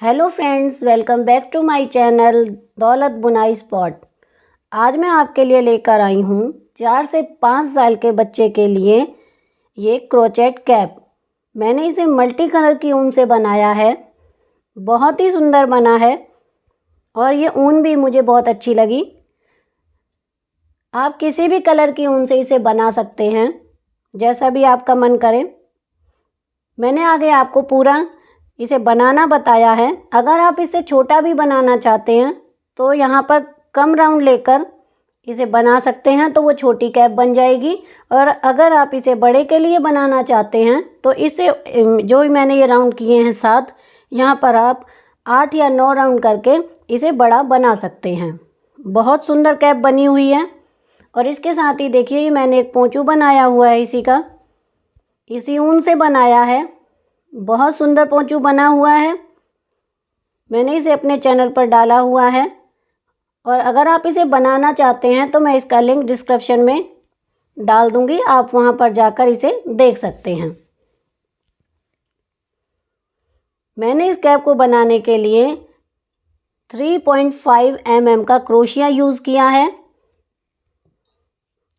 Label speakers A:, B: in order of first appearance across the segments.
A: Hello friends, welcome back to my channel Daulat Bunai spot. आज मैं आपके लिए लेकर आई हूँ 4 से 5 साल के बच्चे के लिए ये क्रोचेट कैप। मैंने इसे मल्टी कलर की ऊन से बनाया है। बहुत ही सुंदर बना है और ये ऊन भी मुझे बहुत अच्छी लगी। आप किसी भी कलर की ऊन से इसे बना सकते हैं, जैसा भी आपका मन करे। मैंने आगे आपको पूरा इसे बनाना बताया है। अगर आप इसे छोटा भी बनाना चाहते हैं तो यहाँ पर कम राउंड लेकर इसे बना सकते हैं, तो वो छोटी कैप बन जाएगी। और अगर आप इसे बड़े के लिए बनाना चाहते हैं तो इसे जो मैंने ये राउंड किए हैं 7, यहाँ पर आप 8 या 9 राउंड करके इसे बड़ा बना सकते हैं। बहुत सुंदर कैप बनी हुई है। और इसके साथ ही देखिए, मैंने एक पोंचू बनाया हुआ है इसी ऊन से बनाया है। बहुत सुंदर पोंचू बना हुआ है। मैंने इसे अपने चैनल पर डाला हुआ है और अगर आप इसे बनाना चाहते हैं तो मैं इसका लिंक डिस्क्रिप्शन में डाल दूंगी, आप वहां पर जाकर इसे देख सकते हैं। मैंने इस कैप को बनाने के लिए 3.5 mm का क्रोशिया यूज़ किया है।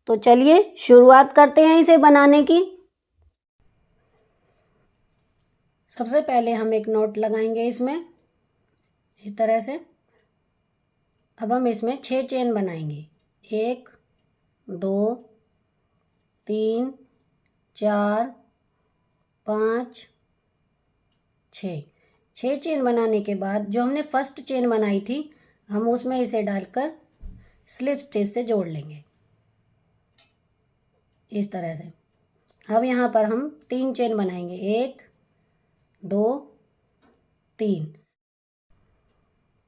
A: तो चलिए शुरुआत करते हैं इसे बनाने की। सबसे पहले हम एक नॉट लगाएंगे इसमें, इस तरह से। अब हम इसमें 6 चेन बनाएंगे। 1 2 3 4 5 6 चेन बनाने के बाद जो हमने फर्स्ट चेन बनाई थी, हम उसमें इसे डालकर स्लिप स्टिच से जोड़ लेंगे इस तरह से। अब यहाँ पर हम 3 चेन बनाएंगे। 1 2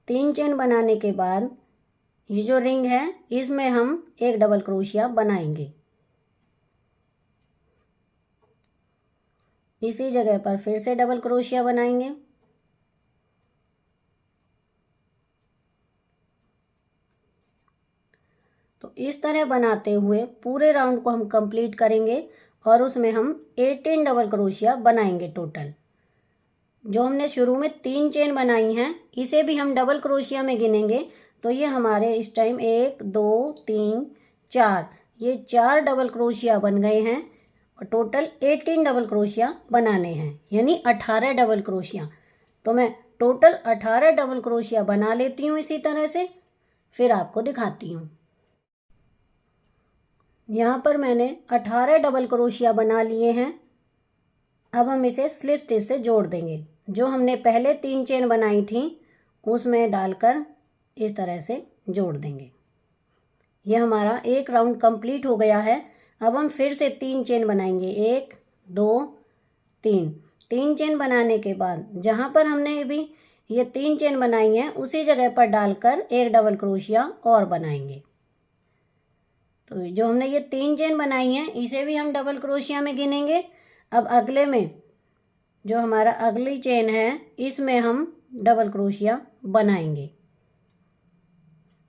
A: 3 चेन बनाने के बाद ये जो रिंग है इसमें हम एक डबल क्रोशिया बनाएंगे। इसी जगह पर फिर से डबल क्रोशिया बनाएंगे। तो इस तरह बनाते हुए पूरे राउंड को हम कंप्लीट करेंगे और उसमें हम 18 डबल क्रोशिया बनाएंगे टोटल। जो हमने शुरू में 3 चेन बनाई हैं इसे भी हम डबल क्रोशिया में गिनेंगे। तो ये हमारे इस टाइम 1 2 3 4, ये 4 डबल क्रोशिया बन गए हैं और टोटल 18 डबल क्रोशिया बनाने हैं, यानी 18 डबल क्रोशिया। तो मैं टोटल 18 डबल क्रोशिया बना लेती हूँ इसी तरह से, फिर आपको दिखाती हूँ। यहाँ पर मैंने 18 डबल क्रोशिया बना लिए हैं। अब हम इसे स्लिप स्टिच से जोड़ देंगे। जो हमने पहले 3 चेन बनाई थी उसमें डालकर इस तरह से जोड़ देंगे। यह हमारा एक राउंड कंप्लीट हो गया है। अब हम फिर से 3 चेन बनाएंगे। 1 2 3 चेन बनाने के बाद जहाँ पर हमने अभी ये 3 चेन बनाई हैं उसी जगह पर डालकर एक डबल क्रोशिया और बनाएंगे। तो जो हमने ये 3 चेन बनाई हैं इसे भी हम डबल क्रोशिया में गिनेंगे। अब अगले में जो हमारा अगली चेन है इसमें हम डबल क्रोशिया बनाएंगे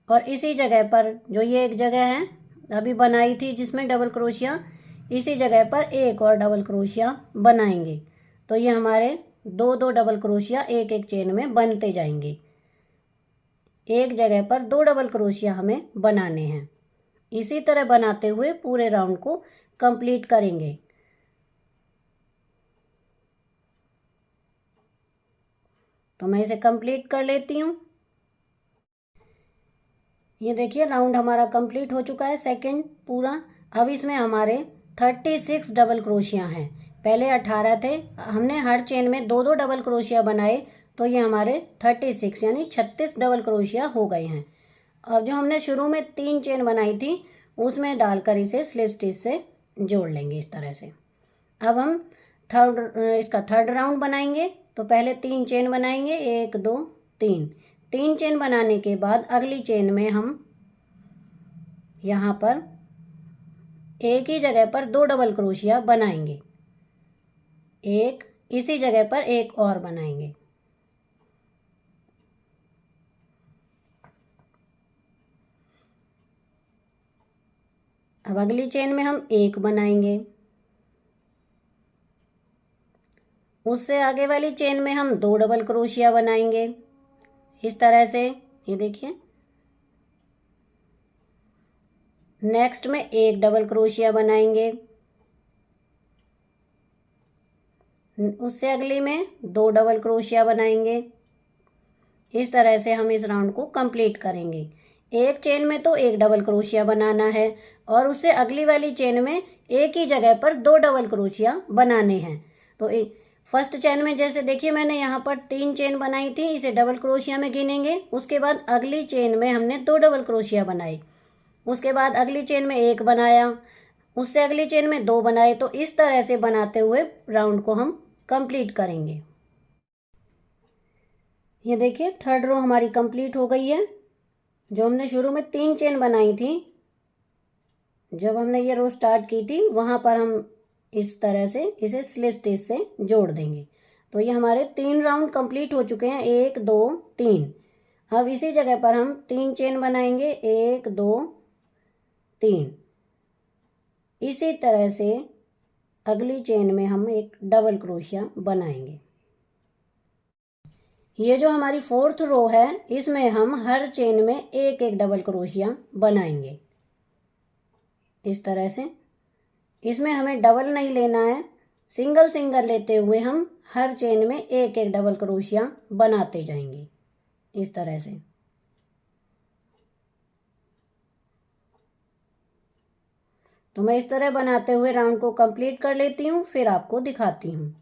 A: और इसी जगह पर जो ये एक जगह है अभी बनाई थी जिसमें डबल क्रोशिया, इसी जगह पर एक और डबल क्रोशिया बनाएंगे। तो ये हमारे 2 डबल क्रोशिया एक चेन में बनते जाएंगे। एक जगह पर 2 डबल क्रोशिया हमें बनाने हैं। इसी तरह बनाते हुए पूरे राउंड को कंप्लीट करेंगे। तो मैं इसे कंप्लीट कर लेती हूँ। ये देखिए राउंड हमारा कंप्लीट हो चुका है, सेकंड पूरा। अब इसमें हमारे 36 डबल क्रोशिया हैं। पहले 18 थे, हमने हर चेन में 2 डबल क्रोशिया बनाए तो ये हमारे 36 यानी 36 डबल क्रोशिया हो गए हैं। अब जो हमने शुरू में 3 चेन बनाई थी उसमें डालकर इसे स्लिप स्टिच से जोड़ लेंगे इस तरह से। अब हम इसका थर्ड राउंड बनाएंगे। तो पहले 3 चेन बनाएंगे। 1 2 3 चेन बनाने के बाद अगली चेन में हम यहाँ पर एक ही जगह पर 2 डबल क्रोशिया बनाएंगे। एक इसी जगह पर एक और बनाएंगे। अब अगली चेन में हम एक बनाएंगे। उससे आगे वाली चेन में हम 2 डबल क्रोशिया बनाएंगे इस तरह से, ये देखिए। नेक्स्ट में 1 डबल क्रोशिया बनाएंगे, उससे अगली में 2 डबल क्रोशिया बनाएंगे। इस तरह से हम इस राउंड को कंप्लीट करेंगे। एक चेन में तो 1 डबल क्रोशिया बनाना है और उससे अगली वाली चेन में एक ही जगह पर 2 डबल क्रोशिया बनाने हैं। तो फर्स्ट चेन में जैसे देखिए मैंने यहाँ पर 3 चेन बनाई थी, इसे डबल क्रोशिया में गिनेंगे। उसके बाद अगली चेन में हमने 2 डबल क्रोशिया बनाई, उसके बाद अगली चेन में 1 बनाया, उससे अगली चेन में 2 बनाए। तो इस तरह से बनाते हुए राउंड को हम कंप्लीट करेंगे। ये देखिए थर्ड रो हमारी कंप्लीट हो गई है। जो हमने शुरू में 3 चेन बनाई थी, जब हमने ये रो स्टार्ट की थी, वहां पर हम इस तरह से इसे स्लिप स्टिच से जोड़ देंगे। तो ये हमारे 3 राउंड कंप्लीट हो चुके हैं, 1 2 3। अब इसी जगह पर हम 3 चेन बनाएंगे, 1 2 3। इसी तरह से अगली चेन में हम एक डबल क्रोशिया बनाएंगे। ये जो हमारी फोर्थ रो है, इसमें हम हर चेन में एक एक डबल क्रोशिया बनाएंगे इस तरह से। इसमें हमें डबल नहीं लेना है, सिंगल सिंगल लेते हुए हम हर चेन में एक एक डबल क्रोशिया बनाते जाएंगे इस तरह से। तो मैं इस तरह बनाते हुए राउंड को कंप्लीट कर लेती हूँ, फिर आपको दिखाती हूँ।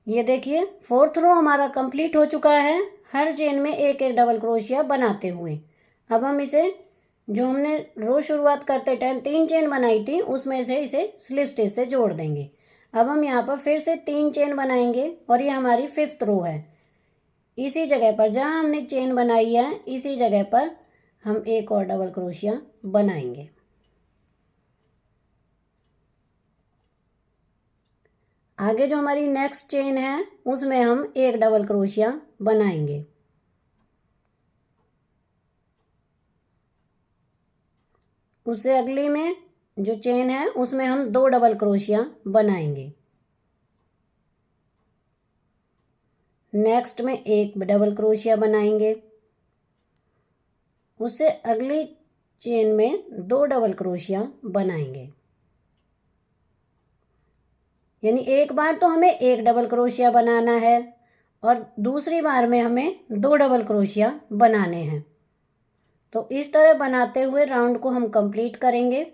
A: ये देखिए फोर्थ रो हमारा कंप्लीट हो चुका है, हर चेन में एक एक डबल क्रोशिया बनाते हुए। अब हम इसे, जो हमने रो शुरुआत करते टाइम 3 चेन बनाई थी, उसमें से इसे स्लिप स्टिच से जोड़ देंगे। अब हम यहाँ पर फिर से 3 चेन बनाएंगे और ये हमारी 5th रो है। इसी जगह पर जहाँ हमने चेन बनाई है, इसी जगह पर हम एक और डबल क्रोशिया बनाएंगे। आगे जो हमारी नेक्स्ट चेन है, उसमें हम एक डबल क्रोशिया बनाएंगे। उससे अगली में जो चेन है, उसमें हम 2 डबल क्रोशिया बनाएंगे। नेक्स्ट में एक डबल क्रोशिया बनाएंगे, उससे अगली चेन में 2 डबल क्रोशिया बनाएंगे। यानी एक बार तो हमें एक डबल क्रोशिया बनाना है और दूसरी बार में हमें 2 डबल क्रोशिया बनाने हैं। तो इस तरह बनाते हुए राउंड को हम कंप्लीट करेंगे।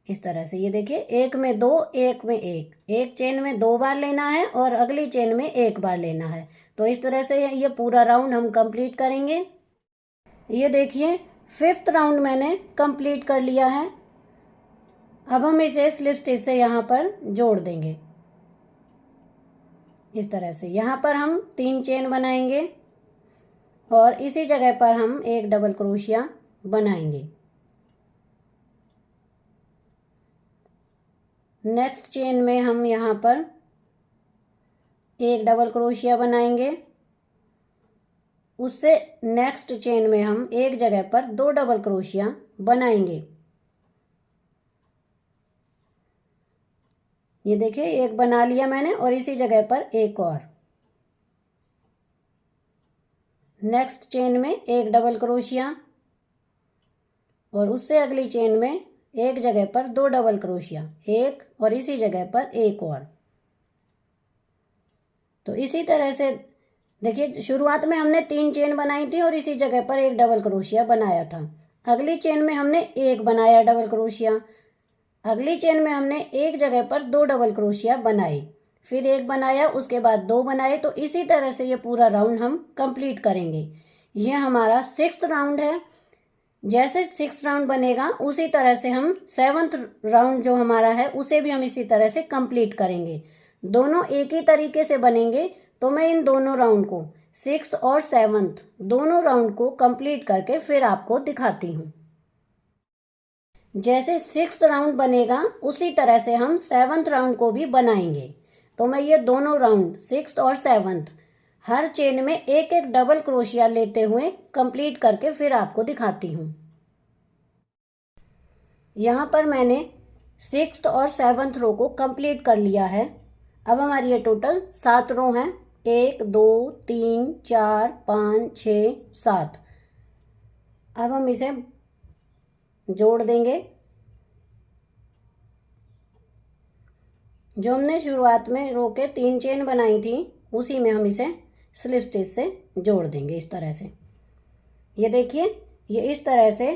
A: इस तरह से ये देखिए, एक में 2, एक में 1, एक चेन में 2 बार लेना है और अगली चेन में 1 बार लेना है। तो इस तरह से ये पूरा राउंड हम कंप्लीट करेंगे। ये देखिए 5th राउंड मैंने कंप्लीट कर लिया है। अब हम इसे स्लिप स्टिच से यहाँ पर जोड़ देंगे इस तरह से। यहाँ पर हम 3 चेन बनाएंगे और इसी जगह पर हम एक डबल क्रोशिया बनाएंगे। नेक्स्ट चेन में हम यहाँ पर एक डबल क्रोशिया बनाएंगे, उससे नेक्स्ट चेन में हम एक जगह पर 2 डबल क्रोशिया बनाएंगे। ये देखिए एक बना लिया मैंने और इसी जगह पर एक और। नेक्स्ट चेन में एक डबल क्रोशिया और उससे अगली चेन में एक जगह पर 2 डबल क्रोशिया, एक और इसी जगह पर एक और। तो इसी तरह से देखिए शुरुआत में हमने 3 चेन बनाई थी और इसी जगह पर एक डबल क्रोशिया बनाया था। अगली चेन में हमने एक बनाया डबल क्रोशिया, अगली चेन में हमने एक जगह पर 2 डबल क्रोशिया बनाई, फिर एक बनाया, उसके बाद 2 बनाए। तो इसी तरह से ये पूरा राउंड हम कंप्लीट करेंगे। ये हमारा 6th राउंड है। जैसे 6th राउंड बनेगा उसी तरह से हम 7th राउंड जो हमारा है उसे भी हम इसी तरह से कंप्लीट करेंगे। दोनों एक ही तरीके से बनेंगे। तो मैं इन दोनों राउंड को 6th और 7th दोनों राउंड को कंप्लीट करके फिर आपको दिखाती हूँ। जैसे 6th राउंड बनेगा उसी तरह से हम 7th राउंड को भी बनाएंगे। तो मैं ये दोनों राउंड 6th और 7th हर चेन में एक एक डबल क्रोशिया लेते हुए कंप्लीट करके फिर आपको दिखाती हूँ। यहाँ पर मैंने 6th और 7th रो को कंप्लीट कर लिया है। अब हमारी ये टोटल 7 रो हैं, 1 2 3 4 5 6 7। अब हम इसे जोड़ देंगे। जो हमने शुरुआत में रो के 3 चेन बनाई थी उसी में हम इसे स्लिप स्टिच से जोड़ देंगे इस तरह से। ये देखिए, ये इस तरह से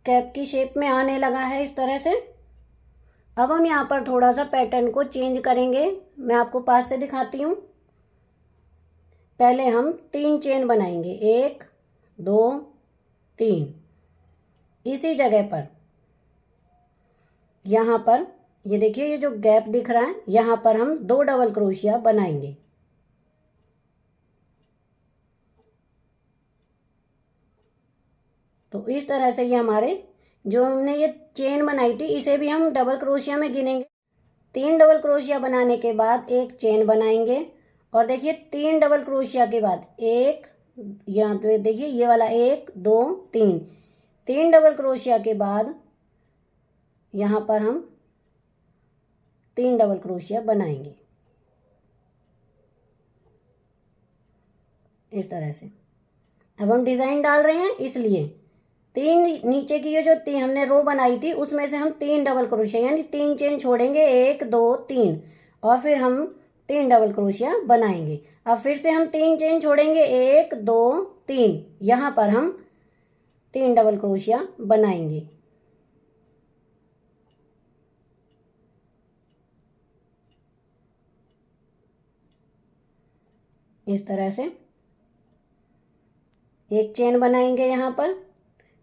A: कैप की शेप में आने लगा है इस तरह से। अब हम यहाँ पर थोड़ा सा पैटर्न को चेंज करेंगे, मैं आपको पास से दिखाती हूँ। पहले हम 3 चेन बनाएंगे, 1 2 3। इसी जगह पर यहाँ पर ये देखिए, ये जो गैप दिख रहा है यहाँ पर हम 2 डबल क्रोशिया बनाएंगे। तो इस तरह से ये हमारे जो हमने ये चेन बनाई थी इसे भी हम डबल क्रोशिया में गिनेंगे। 3 डबल क्रोशिया बनाने के बाद एक चेन बनाएंगे और देखिए 3 डबल क्रोशिया के बाद एक, यहाँ पे देखिए ये वाला 1 2 3, 3 डबल क्रोशिया के बाद यहाँ पर हम 3 डबल क्रोशिया बनाएंगे इस तरह से। अब हम डिजाइन डाल रहे हैं इसलिए 3 नीचे की ये जो हमने रो बनाई थी उसमें से हम 3 डबल क्रोशिया यानी 3 चेन छोड़ेंगे, 1 2 3, और फिर हम 3 डबल क्रोशिया बनाएंगे। अब फिर से हम 3 चेन छोड़ेंगे, 1 2 3, यहाँ पर हम 3 डबल क्रोशिया बनाएंगे। इस तरह से एक चेन बनाएंगे, यहाँ पर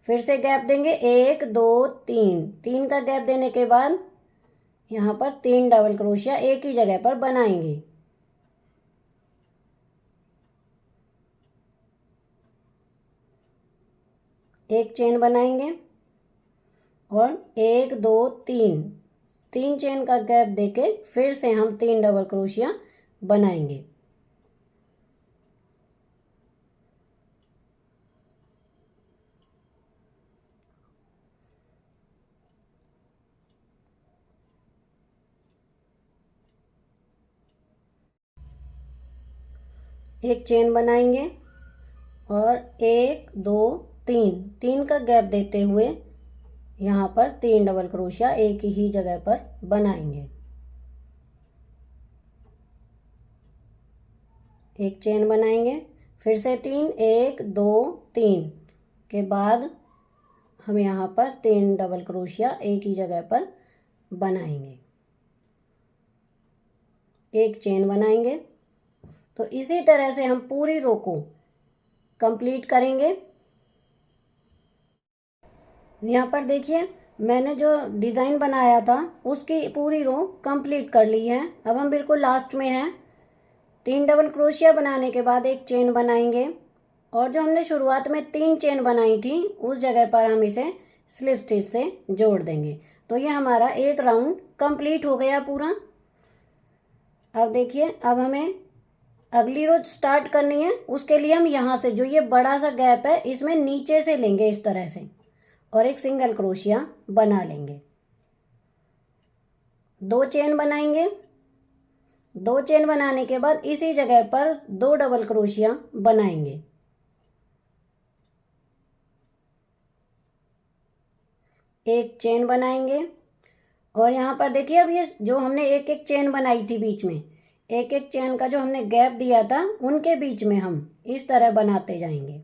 A: फिर से गैप देंगे, 1 2 3, 3 का गैप देने के बाद यहाँ पर 3 डबल क्रोशिया एक ही जगह पर बनाएंगे। एक चेन बनाएंगे और 1 2 3, 3 चेन का गैप देके फिर से हम 3 डबल क्रोशिया बनाएंगे। एक चेन बनाएंगे और 1 2 3, 3 का गैप देते हुए यहाँ पर 3 डबल क्रोशिया एक ही जगह पर बनाएंगे। एक चेन बनाएंगे, फिर से 3 1 2 3 के बाद हम यहाँ पर 3 डबल क्रोशिया एक ही जगह पर बनाएंगे। एक चेन बनाएंगे। तो इसी तरह से हम पूरी रो को कंप्लीट करेंगे। यहाँ पर देखिए, मैंने जो डिज़ाइन बनाया था उसकी पूरी रो कंप्लीट कर ली है। अब हम बिल्कुल लास्ट में हैं। 3 डबल क्रोशिया बनाने के बाद एक चेन बनाएंगे और जो हमने शुरुआत में 3 चेन बनाई थी उस जगह पर हम इसे स्लिप स्टिच से जोड़ देंगे। तो ये हमारा एक राउंड कंप्लीट हो गया पूरा। अब देखिए, अब हमें अगली रो स्टार्ट करनी है। उसके लिए हम यहाँ से जो ये बड़ा सा गैप है इसमें नीचे से लेंगे इस तरह से और एक सिंगल क्रोशिया बना लेंगे। 2 चेन बनाएंगे। 2 चेन बनाने के बाद इसी जगह पर 2 डबल क्रोशिया बनाएंगे। एक चेन बनाएंगे और यहाँ पर देखिए, अब ये जो हमने एक एक चेन बनाई थी बीच में, एक एक चेन का जो हमने गैप दिया था उनके बीच में हम इस तरह बनाते जाएंगे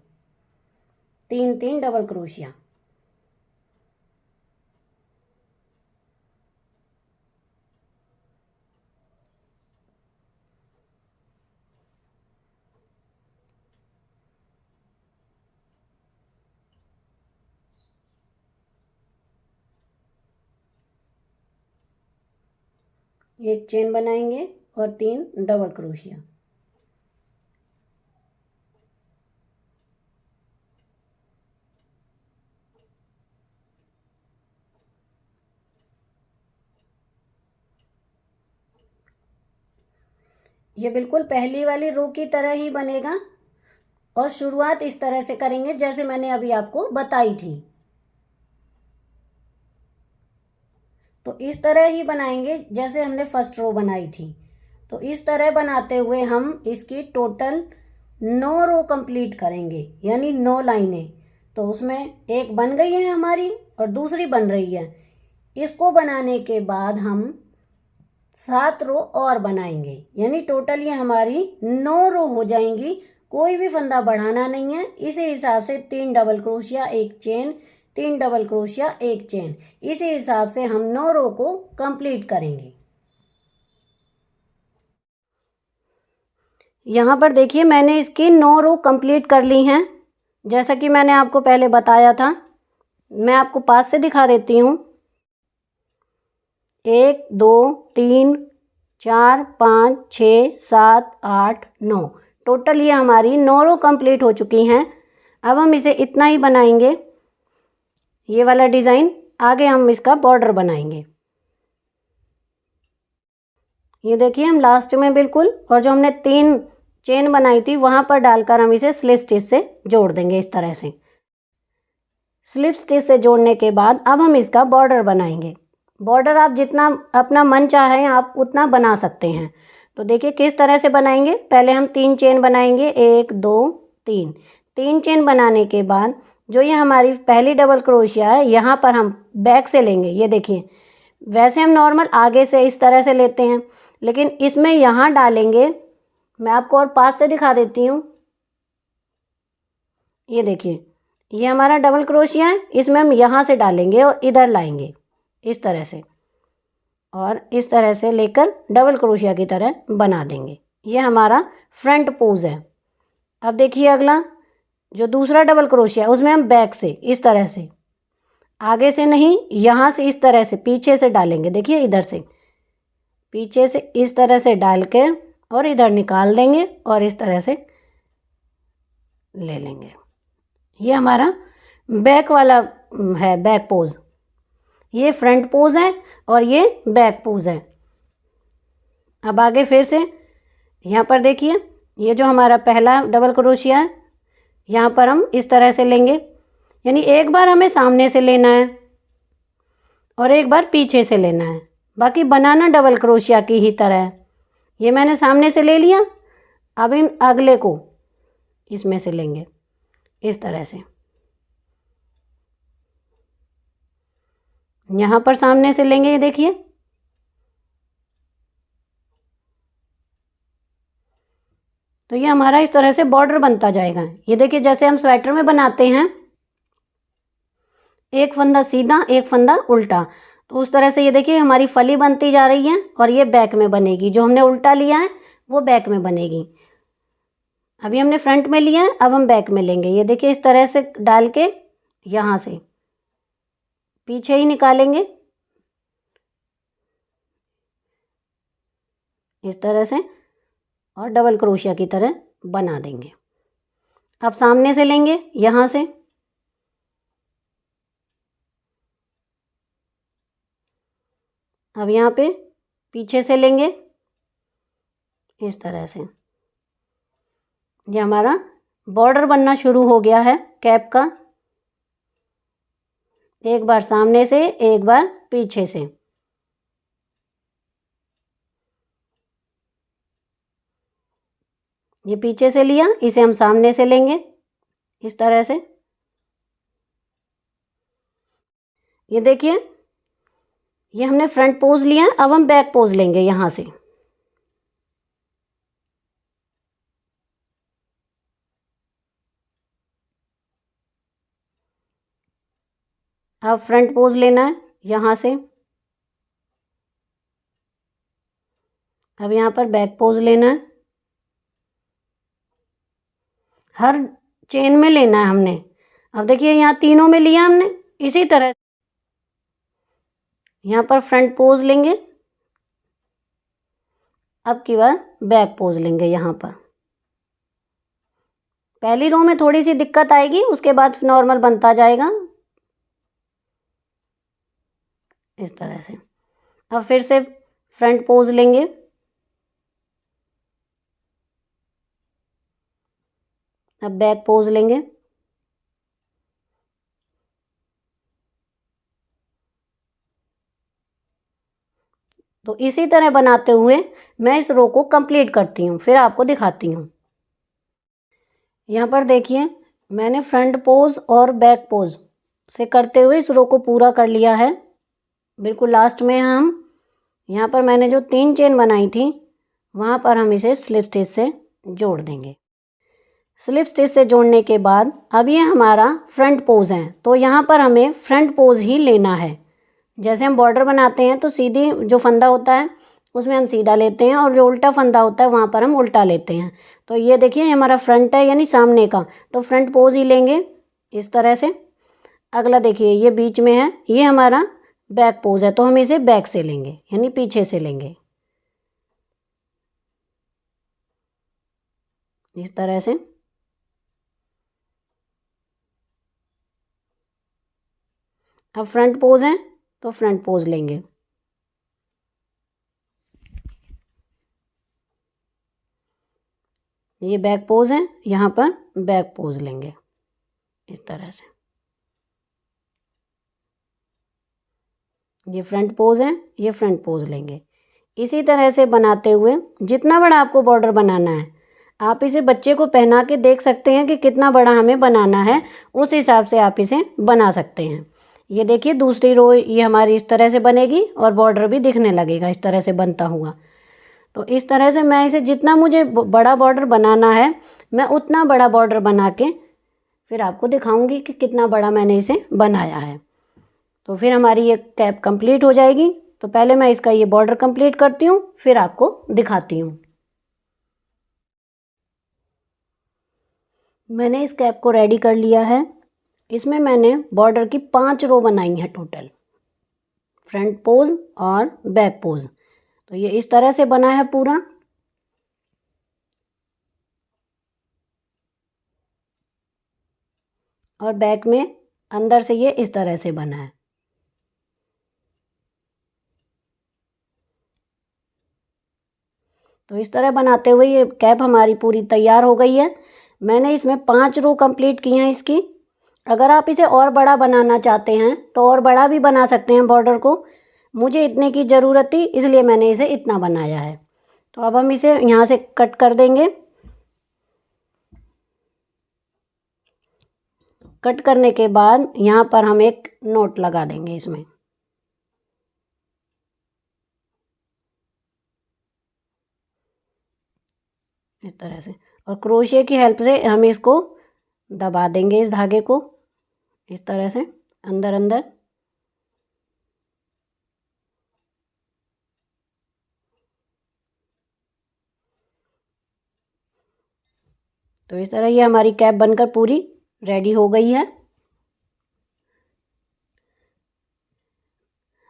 A: 3 3 डबल क्रोशिया। एक चेन बनाएंगे और 3 डबल क्रोशिया। ये बिल्कुल पहली वाली रो की तरह ही बनेगा और शुरुआत इस तरह से करेंगे जैसे मैंने अभी आपको बताई थी। तो इस तरह ही बनाएंगे जैसे हमने फर्स्ट रो बनाई थी। तो इस तरह बनाते हुए हम इसकी टोटल 9 रो कंप्लीट करेंगे, यानी 9 लाइनें। तो उसमें एक बन गई है हमारी और दूसरी बन रही है। इसको बनाने के बाद हम 7 रो और बनाएंगे, यानी टोटल ये हमारी 9 रो हो जाएंगी। कोई भी फंदा बढ़ाना नहीं है। इसी हिसाब से 3 double crochet 1 chain, 3 double crochet 1 chain, इसी हिसाब से हम 9 रो को कंप्लीट करेंगे। यहाँ पर देखिए मैंने इसकी 9 रो कंप्लीट कर ली हैं, जैसा कि मैंने आपको पहले बताया था। मैं आपको पास से दिखा देती हूँ। 1 2 3 4 5 6 7 8 9, टोटल ये हमारी 9 रो कंप्लीट हो चुकी हैं। अब हम इसे इतना ही बनाएंगे, ये वाला डिज़ाइन। आगे हम इसका बॉर्डर बनाएंगे। ये देखिए हम लास्ट में बिल्कुल, और जो हमने 3 चेन बनाई थी वहाँ पर डालकर हम इसे स्लिप स्टिच से जोड़ देंगे इस तरह से। स्लिप स्टिच से जोड़ने के बाद अब हम इसका बॉर्डर बनाएंगे। बॉर्डर आप जितना अपना मन चाहे आप उतना बना सकते हैं। तो देखिए किस तरह से बनाएंगे। पहले हम 3 चेन बनाएंगे, 1 2 3। 3 चेन बनाने के बाद जो ये हमारी पहली डबल क्रोशिया है, यहाँ पर हम बैक से लेंगे। ये देखिए, वैसे हम नॉर्मल आगे से इस तरह से लेते हैं, लेकिन इसमें यहाँ डालेंगे। मैं आपको और पास से दिखा देती हूँ। ये देखिए, ये हमारा डबल क्रोशिया है, इसमें हम यहाँ से डालेंगे और इधर लाएंगे इस तरह से, और इस तरह से लेकर डबल क्रोशिया की तरह बना देंगे। ये हमारा फ्रंट पोज है। अब देखिए अगला जो दूसरा डबल क्रोशिया है उसमें हम बैक से इस तरह से, आगे से नहीं, यहाँ से इस तरह से पीछे से डालेंगे। देखिए इधर से पीछे से इस तरह से डाल के और इधर निकाल देंगे और इस तरह से ले लेंगे। ये हमारा बैक वाला है, बैक पोज। ये फ्रंट पोज है और ये बैक पोज है। अब आगे फिर से यहाँ पर देखिए, ये जो हमारा पहला डबल क्रोशिया है, यहाँ पर हम इस तरह से लेंगे, यानी एक बार हमें सामने से लेना है और एक बार पीछे से लेना है। बाकी बनाना डबल क्रोशिया की ही तरह है। ये मैंने सामने से ले लिया। अब इन अगले को इसमें से लेंगे इस तरह से, यहाँ पर सामने से लेंगे। ये देखिए, तो ये हमारा इस तरह से बॉर्डर बनता जाएगा। ये देखिए जैसे हम स्वेटर में बनाते हैं, एक फंदा सीधा एक फंदा उल्टा, तो उस तरह से ये देखिए हमारी फली बनती जा रही है और ये बैक में बनेगी। जो हमने उल्टा लिया है वो बैक में बनेगी। अभी हमने फ्रंट में लिया है, अब हम बैक में लेंगे। ये देखिए इस तरह से डाल के यहाँ से पीछे ही निकालेंगे इस तरह से और डबल क्रोशिया की तरह बना देंगे। अब सामने से लेंगे यहाँ से, अब यहाँ पे पीछे से लेंगे इस तरह से। ये हमारा बॉर्डर बनना शुरू हो गया है कैप का। एक बार सामने से एक बार पीछे से। ये पीछे से लिया, इसे हम सामने से लेंगे इस तरह से। ये देखिए, ये हमने फ्रंट पोज लिया, अब हम बैक पोज लेंगे यहाँ से। अब फ्रंट पोज लेना है यहाँ से। अब यहाँ पर बैक पोज लेना है। हर चेन में लेना है हमने। अब देखिए यहाँ तीनों में लिया हमने, इसी तरह यहाँ पर फ्रंट पोज लेंगे। अब की बार बैक पोज लेंगे। यहाँ पर पहली रो में थोड़ी सी दिक्कत आएगी, उसके बाद नॉर्मल बनता जाएगा इस तरह से। अब फिर से फ्रंट पोज लेंगे। अब बैक पोज लेंगे। तो इसी तरह बनाते हुए मैं इस रो को कंप्लीट करती हूँ, फिर आपको दिखाती हूँ। यहाँ पर देखिए मैंने फ्रंट पोज और बैक पोज से करते हुए इस रो को पूरा कर लिया है। बिल्कुल लास्ट में हम यहाँ पर मैंने जो 3 चेन बनाई थी वहाँ पर हम इसे स्लिप स्टिच से जोड़ देंगे। स्लिप स्टिच से जोड़ने के बाद अब ये हमारा फ्रंट पोज है, तो यहाँ पर हमें फ्रंट पोज ही लेना है। जैसे हम बॉर्डर बनाते हैं तो सीधी जो फंदा होता है उसमें हम सीधा लेते हैं और जो उल्टा फंदा होता है वहाँ पर हम उल्टा लेते हैं। तो ये देखिए हमारा फ्रंट है यानी सामने का, तो फ्रंट पोज ही लेंगे इस तरह से। अगला देखिए ये बीच में है, ये हमारा बैक पोज है, तो हम इसे बैक से लेंगे यानी पीछे से लेंगे इस तरह से। अब फ्रंट पोज है तो फ्रंट पोज लेंगे। ये बैक पोज है, यहाँ पर बैक पोज लेंगे इस तरह से। ये फ्रंट पोज है, ये फ्रंट पोज लेंगे। इसी तरह से बनाते हुए जितना बड़ा आपको बॉर्डर बनाना है आप इसे बच्चे को पहना के देख सकते हैं कि कितना बड़ा हमें बनाना है, उस हिसाब से आप इसे बना सकते हैं। ये देखिए दूसरी रो ये हमारी इस तरह से बनेगी और बॉर्डर भी दिखने लगेगा इस तरह से बनता हुआ। तो इस तरह से मैं इसे जितना मुझे बड़ा बॉर्डर बनाना है मैं उतना बड़ा बॉर्डर बना के फिर आपको दिखाऊंगी कि कितना बड़ा मैंने इसे बनाया है। तो फिर हमारी ये कैप कंप्लीट हो जाएगी। तो पहले मैं इसका ये बॉर्डर कंप्लीट करती हूँ फिर आपको दिखाती हूँ। मैंने इस कैप को रेडी कर लिया है। इसमें मैंने बॉर्डर की 5 रो बनाई है टोटल, फ्रंट पोज और बैक पोज। तो ये इस तरह से बना है पूरा। और बैक में अंदर से ये इस तरह से बना है। तो इस तरह बनाते हुए ये कैप हमारी पूरी तैयार हो गई है। मैंने इसमें 5 रो कंप्लीट की हैं इसकी। अगर आप इसे और बड़ा बनाना चाहते हैं तो और बड़ा भी बना सकते हैं बॉर्डर को। मुझे इतने की ज़रूरत थी इसलिए मैंने इसे इतना बनाया है। तो अब हम इसे यहाँ से कट कर देंगे। कट करने के बाद यहाँ पर हम एक नोट लगा देंगे इसमें। इस तरह से, और क्रोशिया की हेल्प से हम इसको दबा देंगे इस धागे को इस तरह से अंदर अंदर। तो इस तरह ये हमारी कैप बनकर पूरी रेडी हो गई है।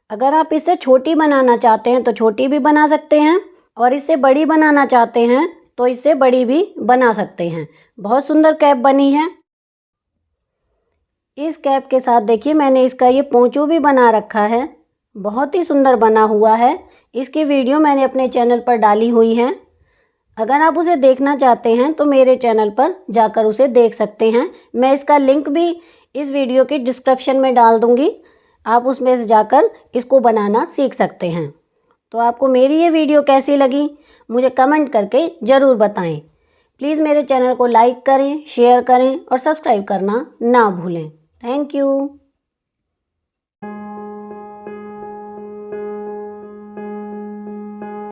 A: अगर आप इससे छोटी बनाना चाहते हैं तो छोटी भी बना सकते हैं और इससे बड़ी बनाना चाहते हैं तो इससे बड़ी भी बना सकते हैं। बहुत सुंदर कैप बनी है। इस कैप के साथ देखिए मैंने इसका ये पोंचू भी बना रखा है, बहुत ही सुंदर बना हुआ है। इसकी वीडियो मैंने अपने चैनल पर डाली हुई है। अगर आप उसे देखना चाहते हैं तो मेरे चैनल पर जाकर उसे देख सकते हैं। मैं इसका लिंक भी इस वीडियो के डिस्क्रिप्शन में डाल दूँगी, आप उसमें से जाकर इसको बनाना सीख सकते हैं। तो आपको मेरी ये वीडियो कैसी लगी मुझे कमेंट करके ज़रूर बताएं। प्लीज़ मेरे चैनल को लाइक करें, शेयर करें और सब्सक्राइब करना ना भूलें। Thank you.